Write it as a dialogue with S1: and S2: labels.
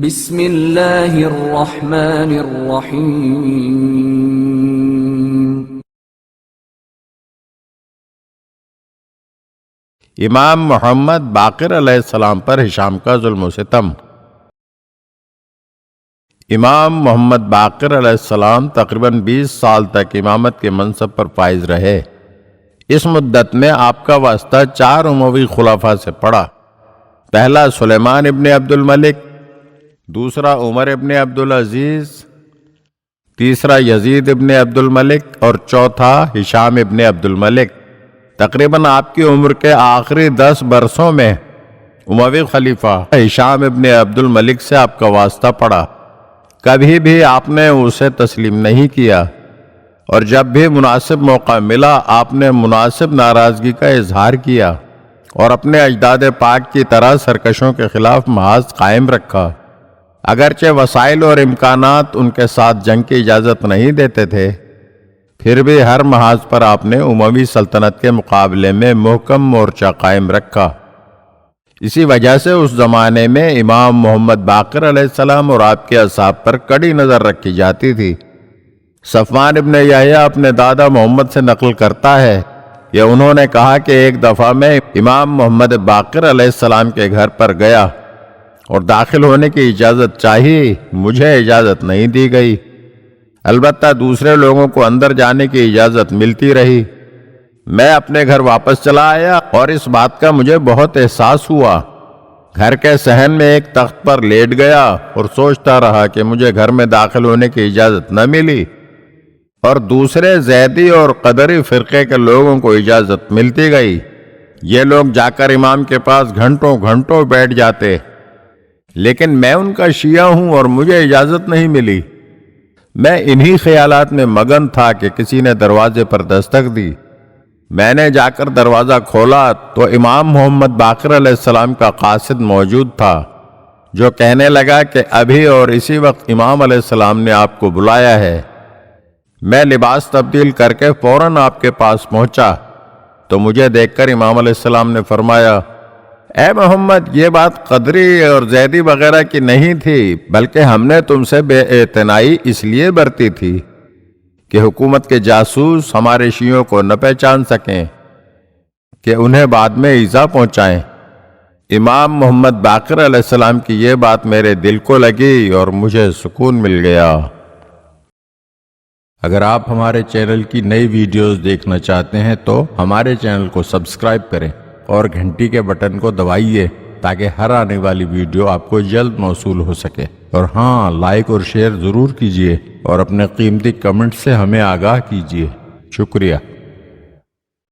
S1: بسم اللہ الرحمن الرحیم۔
S2: امام محمد باقر علیہ السلام پر ہشام کا ظلم و ستم۔ امام محمد باقر علیہ السلام تقریباً 20 سال تک امامت کے منصب پر فائز رہے۔ اس مدت میں آپ کا واسطہ 4 اموی خلفاء سے پڑا۔ پہلا سلیمان ابن عبد الملک، دوسرا عمر ابن عبد العزیز، تیسرا یزید ابن عبد الملک اور چوتھا ہشام ابن عبد الملک۔ تقریباً آپ کی عمر کے آخری 10 برسوں میں اموی خلیفہ ہشام ابن عبد الملک سے آپ کا واسطہ پڑا۔ کبھی بھی آپ نے اسے تسلیم نہیں کیا، اور جب بھی مناسب موقع ملا آپ نے مناسب ناراضگی کا اظہار کیا اور اپنے اجداد پاک کی طرح سرکشوں کے خلاف محاذ قائم رکھا۔ اگرچہ وسائل اور امکانات ان کے ساتھ جنگ کی اجازت نہیں دیتے تھے، پھر بھی ہر محاذ پر آپ نے اموی سلطنت کے مقابلے میں محکم مورچہ قائم رکھا۔ اسی وجہ سے اس زمانے میں امام محمد باقر علیہ السلام اور آپ کے اصحاب پر کڑی نظر رکھی جاتی تھی۔ صفوان ابن یحییٰ اپنے دادا محمد سے نقل کرتا ہے کہ انہوں نے کہا کہ ایک دفعہ میں امام محمد باقر علیہ السلام کے گھر پر گیا اور داخل ہونے کی اجازت چاہی، مجھے اجازت نہیں دی گئی، البتہ دوسرے لوگوں کو اندر جانے کی اجازت ملتی رہی۔ میں اپنے گھر واپس چلا آیا اور اس بات کا مجھے بہت احساس ہوا۔ گھر کے صحن میں ایک تخت پر لیٹ گیا اور سوچتا رہا کہ مجھے گھر میں داخل ہونے کی اجازت نہ ملی، اور دوسرے زیدی اور قدری فرقے کے لوگوں کو اجازت ملتی گئی۔ یہ لوگ جا کر امام کے پاس گھنٹوں گھنٹوں بیٹھ جاتے، لیکن میں ان کا شیعہ ہوں اور مجھے اجازت نہیں ملی۔ میں انہی خیالات میں مگن تھا کہ کسی نے دروازے پر دستک دی۔ میں نے جا کر دروازہ کھولا تو امام محمد باقر علیہ السلام کا قاصد موجود تھا، جو کہنے لگا کہ ابھی اور اسی وقت امام علیہ السلام نے آپ کو بلایا ہے۔ میں لباس تبدیل کر کے فوراً آپ کے پاس پہنچا تو مجھے دیکھ کر امام علیہ السلام نے فرمایا، اے محمد، یہ بات قدری اور زیدی وغیرہ کی نہیں تھی، بلکہ ہم نے تم سے بے اعتنائی اس لیے برتی تھی کہ حکومت کے جاسوس ہمارے شیعوں کو نہ پہچان سکیں کہ انہیں بعد میں ایذا پہنچائیں۔ امام محمد باقر علیہ السلام کی یہ بات میرے دل کو لگی اور مجھے سکون مل گیا۔ اگر آپ ہمارے چینل کی نئی ویڈیوز دیکھنا چاہتے ہیں تو ہمارے چینل کو سبسکرائب کریں اور گھنٹی کے بٹن کو دبائیے تاکہ ہر آنے والی ویڈیو آپ کو جلد موصول ہو سکے۔ اور ہاں، لائک اور شیئر ضرور کیجیے اور اپنے قیمتی کمنٹ سے ہمیں آگاہ کیجیے۔ شکریہ۔